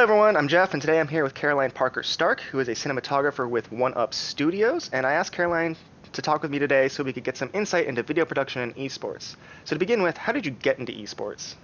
everyone, I'm Jeff, and today I'm here with Caroline Parker Stark, who is a cinematographer with One Up Studios, and I asked Caroline to talk with me today so we could get some insight into video production and esports. So to begin with, how did you get into esports?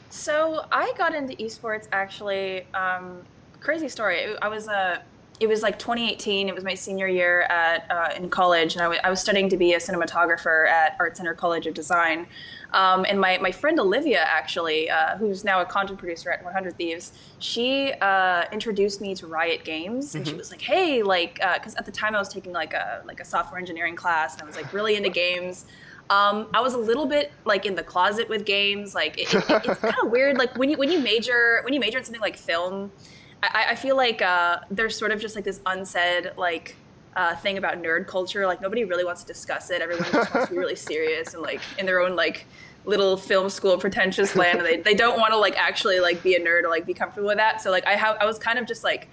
So I got into esports actually. Crazy story. It was like 2018. It was my senior year at in college, and I was studying to be a cinematographer at Art Center College of Design. And my friend Olivia, actually, who's now a content producer at 100 Thieves, she introduced me to Riot Games, and she Mm-hmm. was like, "Hey, like, because at the time I was taking like a software engineering class, and I was like really into games." I was a little bit like in the closet with games. Like it's kind of weird. Like when you major in something like film, I feel like there's sort of just like this unsaid like thing about nerd culture. Like nobody really wants to discuss it. Everyone just wants to be really serious and like in their own like little film school pretentious land. And they don't want to like actually like be a nerd or like be comfortable with that. So like I was kind of just like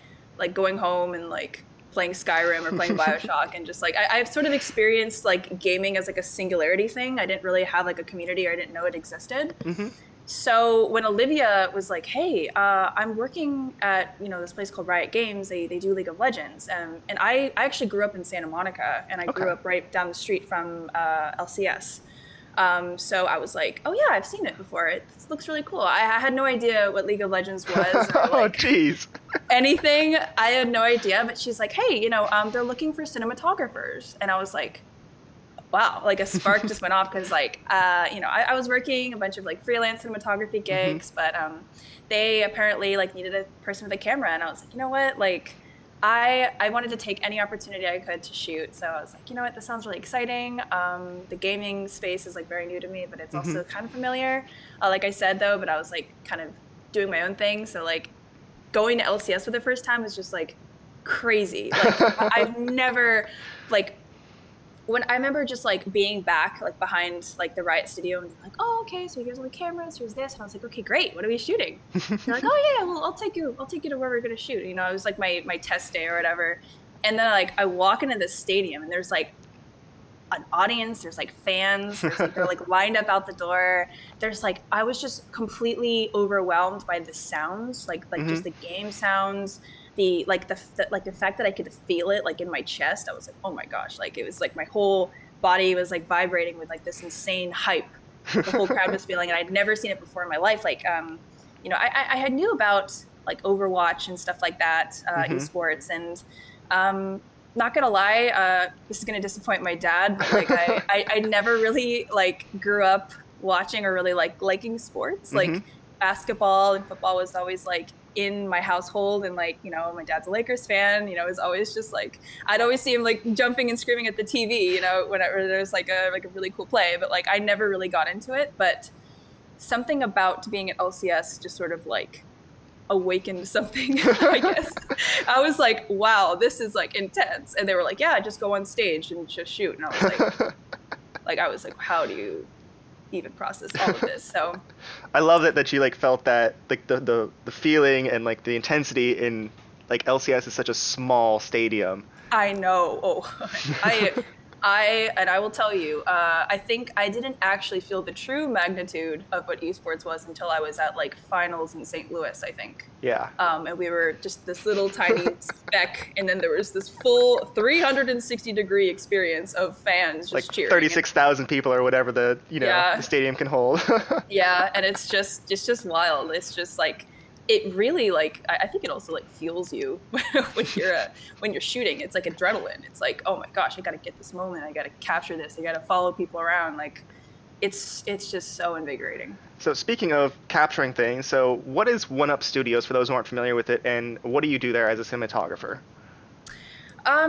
going home and like playing Skyrim or playing Bioshock and just like I've sort of experienced like gaming as like a singularity thing. I didn't really have like a community or I didn't know it existed. Mm-hmm. So when Olivia was like, "Hey, I'm working at this place called Riot Games. They do League of Legends, and I actually grew up in Santa Monica, and I grew Okay. up right down the street from LCS. So I was like, "Oh yeah, I've seen it before. It looks really cool." I had no idea what League of Legends was or Oh, like jeez. anything. I had no idea, but she's like, "Hey, they're looking for cinematographers," and I was like, wow, like a spark just went off because I was working a bunch of like freelance cinematography Mm-hmm. gigs, but they apparently like needed a person with a camera, and I was like, you know what, like I wanted to take any opportunity I could to shoot, so I was like, you know what, this sounds really exciting. The gaming space is like very new to me, but it's Mm-hmm. also kind of familiar. Like I said though, but I was like kind of doing my own thing, so like going to LCS for the first time was just like crazy. Like I've never like when I remember just like being back like behind like the Riot Studio and they're like, oh okay, so here's all the cameras, here's this, and I was like, okay, great, what are we shooting? They're like, oh yeah, well I'll take you to where we're gonna shoot. It was like my test day or whatever. And then like I walk into this stadium and there's like an audience, there's like fans, there's like they're like lined up out the door. There's like I was just completely overwhelmed by the sounds, like Mm-hmm. just the game sounds, the fact that I could feel it like in my chest. I was like, oh my gosh, like it was like my whole body was like vibrating with like this insane hype that the whole crowd was feeling, and I'd never seen it before in my life. Like I had knew about like Overwatch and stuff like that, Mm-hmm. esports, and not gonna lie, this is gonna disappoint my dad, but like I never really like grew up watching or really like liking sports. Mm-hmm. Like basketball and football was always like in my household, and like my dad's a Lakers fan. It was always just like I'd always see him like jumping and screaming at the TV. Whenever there's like a really cool play, but like I never really got into it. But something about being at LCS just sort of like awakened something, I guess. I was like, wow, this is like intense. And they were like, yeah, just go on stage and just shoot. And I was I was like, how do you even process all of this? So I love that you like felt that like the feeling and like the intensity in like LCS is such a small stadium. I know. Oh, I and I will tell you, I think I didn't actually feel the true magnitude of what esports was until I was at like finals in St. Louis, I think. Yeah. And we were just this little tiny speck, and then there was this full 360-degree experience of fans Like just cheering. And 36,000 people or whatever the yeah, stadium can hold. yeah, and it's just wild. It's just like it really like I think it also like fuels you when you're shooting. It's like adrenaline. It's like, oh my gosh, I got to get this moment. I got to capture this. I got to follow people around. Like it's just so invigorating. So speaking of capturing things, so what is One Up Studios for those who aren't familiar with it, and what do you do there as a cinematographer?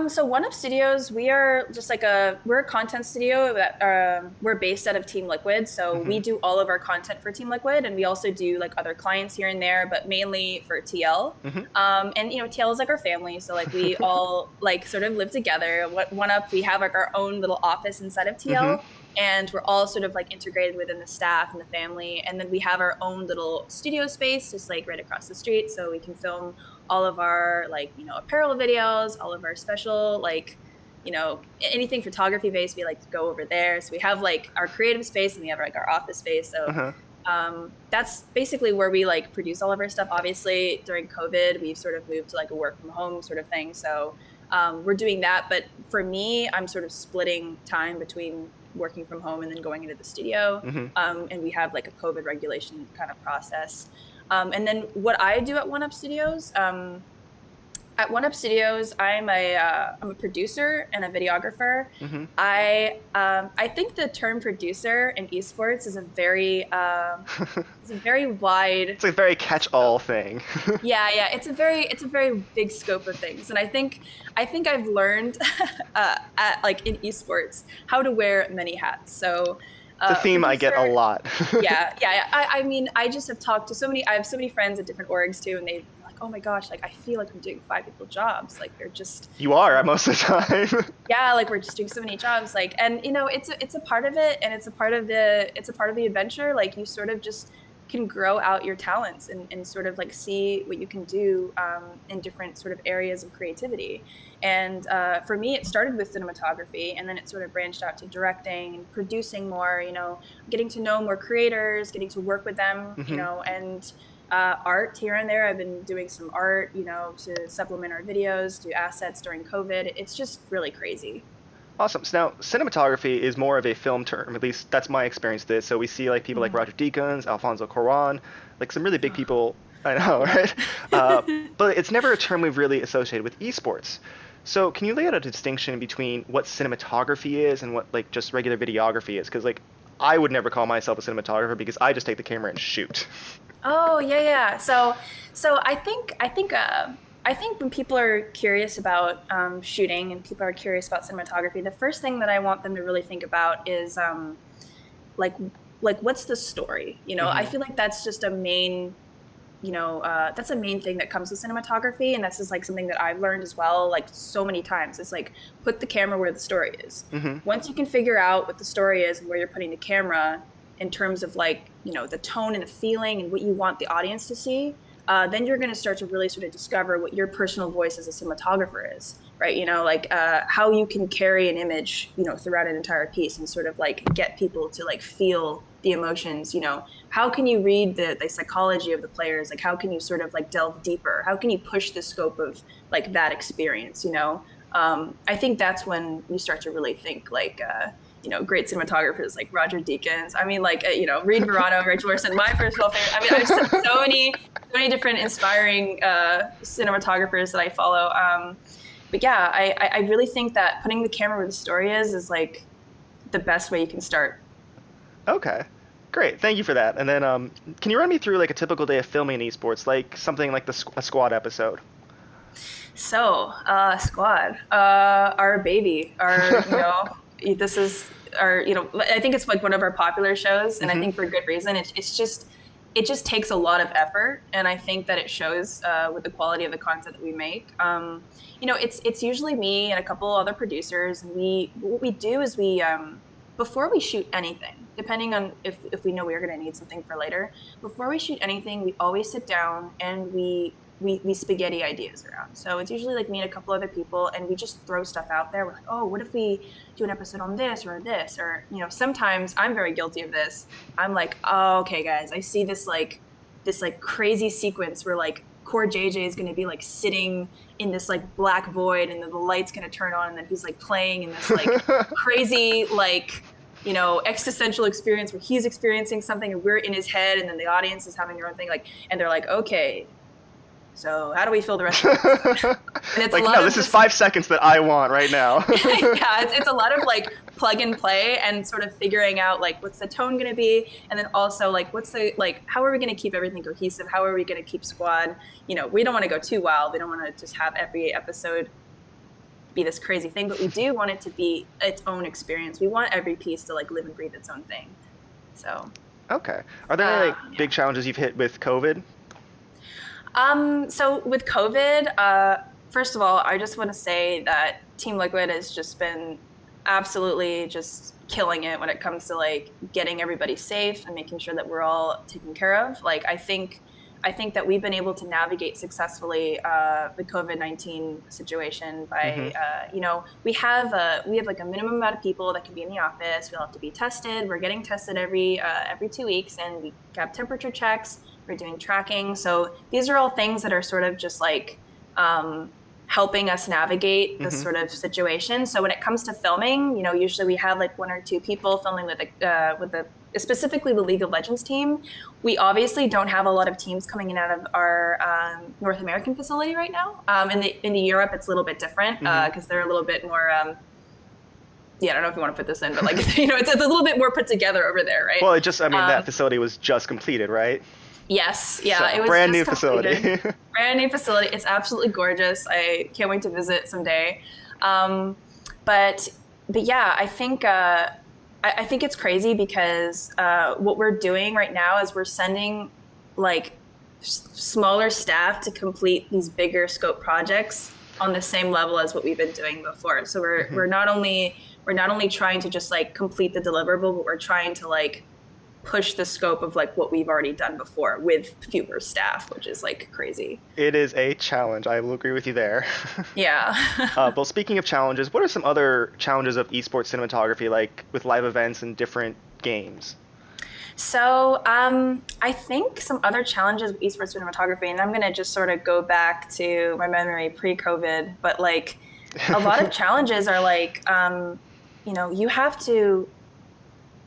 So One Up Studios, we're a content studio that we're based out of Team Liquid. So Mm-hmm. we do all of our content for Team Liquid, and we also do like other clients here and there, but mainly for TL. Mm-hmm. And TL is like our family, so like we all like sort of live together. What One Up, we have like our own little office inside of Mm-hmm. TL, and we're all sort of like integrated within the staff and the family. And then we have our own little studio space just like right across the street, so we can film all of our like apparel videos, all of our special like anything photography based, we like to go over there. So we have like our creative space and we have like our office space. So Uh-huh. That's basically where we like produce all of our stuff. Obviously, during COVID, we've sort of moved to like a work from home sort of thing. So we're doing that. But for me, I'm sort of splitting time between working from home and then going into the studio. Hmm. And we have like a COVID regulation kind of process. And then what I do at One Up Studios, at One Up Studios, I'm a producer and a videographer. Hmm. I think the term producer in esports is a very wide It's a very catch-all scope. thing. Yeah, it's a very big scope of things, and I think I've learned at like in esports how to wear many hats. So, It's a theme I get a producer, lot. yeah. I mean, I just have talked to so many. I have so many friends at different orgs too, and they're like, "Oh my gosh, like I feel like I'm doing five people jobs. Like they're just You are doing, most of the time. yeah, like we're just doing so many jobs. Like, and you know, it's a part of it, and it's a part of the adventure. Like you sort of just can grow out your talents and sort of like see what you can do in different sort of areas of creativity. And for me, it started with cinematography, and then it sort of branched out to directing and producing more. You know, getting to know more creators, getting to work with them. You Hmm. know, and art here and there. I've been doing some art, you know, to supplement our videos, do assets during COVID. It's just really crazy. Awesome. So now, cinematography is more of a film term. At least that's my experience with this. So we see like people like Mm. Roger Deakins, Alfonso Cuarón, like some really big Oh, people. I know, yeah. right? Uh, but it's never a term we've really associated with esports. So can you lay out a distinction between what cinematography is and what like just regular videography is? Because like I would never call myself a cinematographer because I just take the camera and shoot. Oh, yeah. So I think when people are curious about shooting and people are curious about cinematography, the first thing that I want them to really think about is like what's the story? You know, I Hmm. feel like that's just a main that's a main thing that comes with cinematography, and this is like something that I've learned as well, like so many times. It's like put the camera where the story is. Hmm. Once you can figure out what the story is and where you're putting the camera in terms of like the tone and the feeling and what you want the audience to see, then you're going to start to really sort of discover what your personal voice as a cinematographer is, right? You know, like how you can carry an image, throughout an entire piece and sort of like get people to like feel the emotions. How can you read the psychology of the players? Like how can you sort of like delve deeper? How can you push the scope of like that experience? I think that's when you start to really think like great cinematographers like Roger Deakins. I mean, like Reed Verano, Rachel Larson, my personal favorite. I mean, I just have so many different inspiring cinematographers that I follow. But yeah, I really think that putting the camera where the story is like the best way you can start. Okay. Great. Thank you for that. And then can you run me through like a typical day of filming in esports, like something like a squad episode? So, squad, our baby, this is our, I think it's like one of our popular shows, and I Hmm. think for good reason. It just takes a lot of effort, and I think that it shows with the quality of the content that we make. It's usually me and a couple other producers, and what we do is before we shoot anything, depending on if we know we are going to need something for later, before we shoot anything, we always sit down and we spaghetti ideas around. So it's usually like me and a couple other people, and we just throw stuff out there. We're like, oh, what if we do an episode on this or this? Or, sometimes I'm very guilty of this. I'm like, oh, okay, guys, I see this like crazy sequence where like Core JJ is going to be like sitting in this like black void, and then the light's going to turn on, and then he's like playing in this like crazy like existential experience where he's experiencing something and we're in his head, and then the audience is having their own thing, like, and they're like, okay, so how do we fill the rest of the episode? And it's a Like, lot no, of this is just five seconds that I want right now. yeah, it's a lot of like plug and play and sort of figuring out like what's the tone going to be, and then also like what's the like how are we going to keep everything cohesive? How are we going to keep squad? We don't want to go too wild. We don't want to just have every episode be this crazy thing, but we do want it to be its own experience. We want every piece to like live and breathe its own thing. So, Okay. Are there any like yeah. big challenges you've hit with COVID? So with COVID, first of all, I just want to say that Team Liquid has just been absolutely just killing it when it comes to like getting everybody safe and making sure that we're all taken care of. Like I think I think that we've been able to navigate successfully the COVID-19 situation by, Mm-hmm. we have like a minimum amount of people that can be in the office. We all have to be tested. We're getting tested every 2 weeks, and we have temperature checks. We're doing tracking. So these are all things that are sort of just like helping us navigate this Mm-hmm. sort of situation. So when it comes to filming, usually we have like one or two people filming with the specifically the League of Legends team. We obviously don't have a lot of teams coming in out of our North American facility right now. In the Europe, it's a little bit different Mm-hmm. because they're a little bit more. Yeah, I don't know if you want to put this in, but like it's a little bit more put together over there, right? Well, it just, I mean, that Um, facility was just completed, right? yes, yeah, So, it was brand just new completed. facility. Brand new facility. It's absolutely gorgeous. I can't wait to visit someday. Um, but but yeah, I think it's crazy because what we're doing right now is we're sending like smaller staff to complete these bigger scope projects on the same level as what we've been doing before. So Mm-hmm. we're not only trying to just like complete the deliverable, but we're trying to like push the scope of like what we've already done before with fewer staff, which is like crazy. It is a challenge. I will agree with you there. Yeah. But speaking of challenges, what are some other challenges of esports cinematography, like with live events and different games? So I think some other challenges with esports cinematography, and I'm going to just sort of go back to my memory pre-COVID, but like a lot of challenges are like, you have to,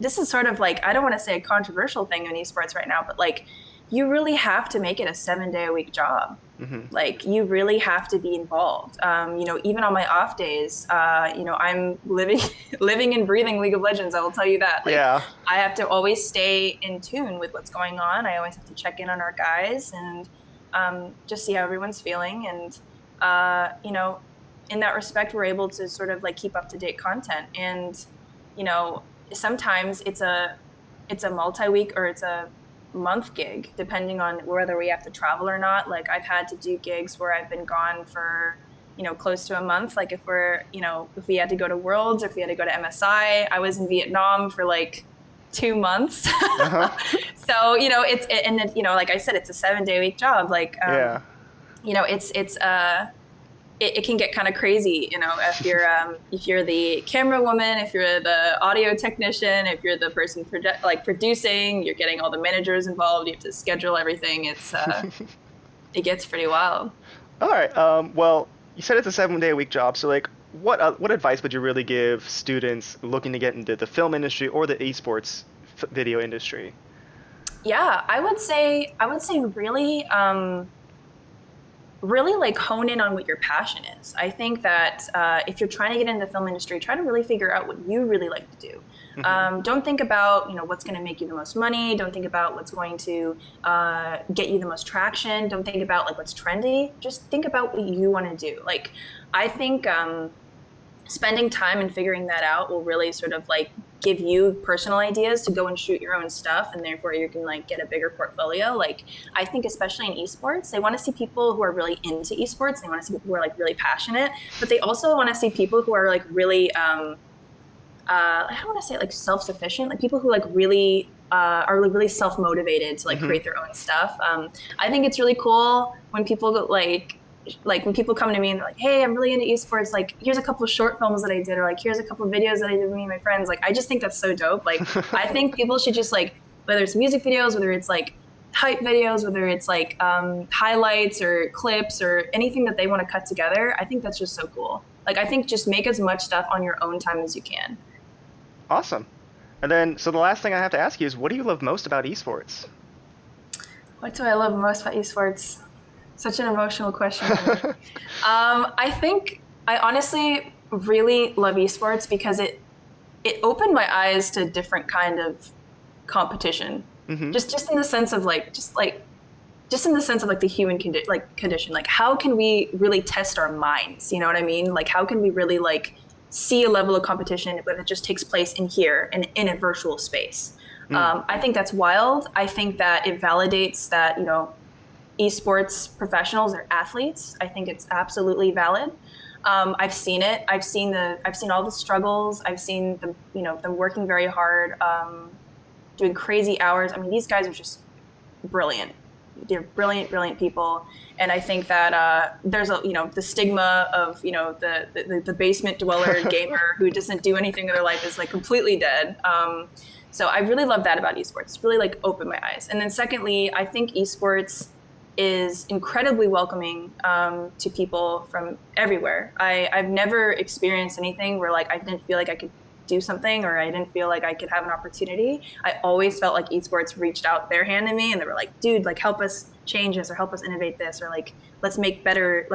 this is sort of like, I don't want to say a controversial thing in esports right now, but like you really have to make it a 7 day a week job. Hmm. Like you really have to be involved. Even on my off days, I'm living, living and breathing League of Legends. I will tell you that. Like Yeah. I have to always stay in tune with what's going on. I always have to check in on our guys and just see how everyone's feeling. And in that respect, we're able to sort of like keep up to date content. And you know, sometimes it's a multi-week or it's a month gig, depending on whether we have to travel or not. Like I've had to do gigs where I've been gone for, close to a month. Like if we had to go to Worlds, or if we had to go to MSI, I was in Vietnam for like 2 months. Uh-huh. So, and then, like I said, it's a 7 day week job. Like, Yeah. it can get kind of crazy, if you're the camera woman, if you're the audio technician, if you're the person producing, you're getting all the managers involved, you have to schedule everything. It gets pretty wild. All right. Well, you said it's a 7 day a week job, so like, what advice would you really give students looking to get into the film industry or the esports video industry? Yeah, I would say really really like hone in on what your passion is. I think that if you're trying to get into the film industry, try to really figure out what you really like to do. Hmm. Don't think about what's going to make you the most money. Don't think about what's going to get you the most traction. Don't think about like what's trendy. Just think about what you want to do. Like I think spending time and figuring that out will really sort of like give you personal ideas to go and shoot your own stuff, and therefore you can like get a bigger portfolio. Like I think especially in esports, they want to see people who are really into esports. They want to see people who are like really passionate, but they also want to see people who are like really I don't want to say like self-sufficient, like people who like really are like really self-motivated to like Hmm. create their own stuff. I think it's really cool when people go, like when people come to me and they're like, "Hey, I'm really into esports. Like, here's a couple of short films that I did, or like here's a couple of videos that I did with me and my friends." Like, I just think that's so dope. Like, I think people should just like, whether it's music videos, whether it's like hype videos, whether it's like highlights or clips or anything that they want to cut together. I think that's just so cool. Like, I think just make as much stuff on your own time as you can. Awesome. And then, so the last thing I have to ask you is, what do you love most about esports? What do I love most about esports? Such an emotional question for me. I think I honestly really love esports because it opened my eyes to different kind of competition. Hmm. Just in the sense of like just in the sense of like the human condition. Like how can we really test our minds? You know what I mean? Like how can we really like see a level of competition that just takes place in here and in a virtual space? Mm. I think that's wild. I think that it validates that esports professionals are athletes. I think it's absolutely valid. I've seen it. I've seen all the struggles. I've seen them working very hard, doing crazy hours. I mean, these guys are just brilliant. they're brilliant, brilliant people. And I think that there's a the stigma of the basement dweller gamer who doesn't do anything with their life is like completely dead. So I really love that about esports. It's really like opened my eyes. And then secondly, I think esports is incredibly welcoming to people from everywhere. I've never experienced anything where like I didn't feel like I could do something or I didn't feel like I could have an opportunity. I always felt like esports reached out their hand to me and they were like, dude, like help us change this or help us innovate this or like let's make better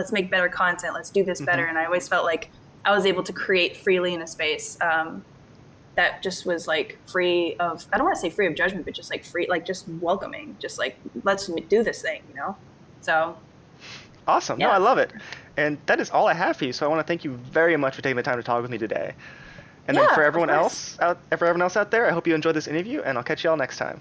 content, let's do this better. Hmm. And I always felt like I was able to create freely in a space that just was like free of, I don't want to say free of judgment, but just like free, like just welcoming, just like let's do this thing. So Awesome. No, I yeah, love it. And that is all I have for you. So I want to thank you very much for taking the time to talk with me today. And then yeah, of course. for everyone else out there, I hope you enjoyed this interview, and I'll catch you all next time.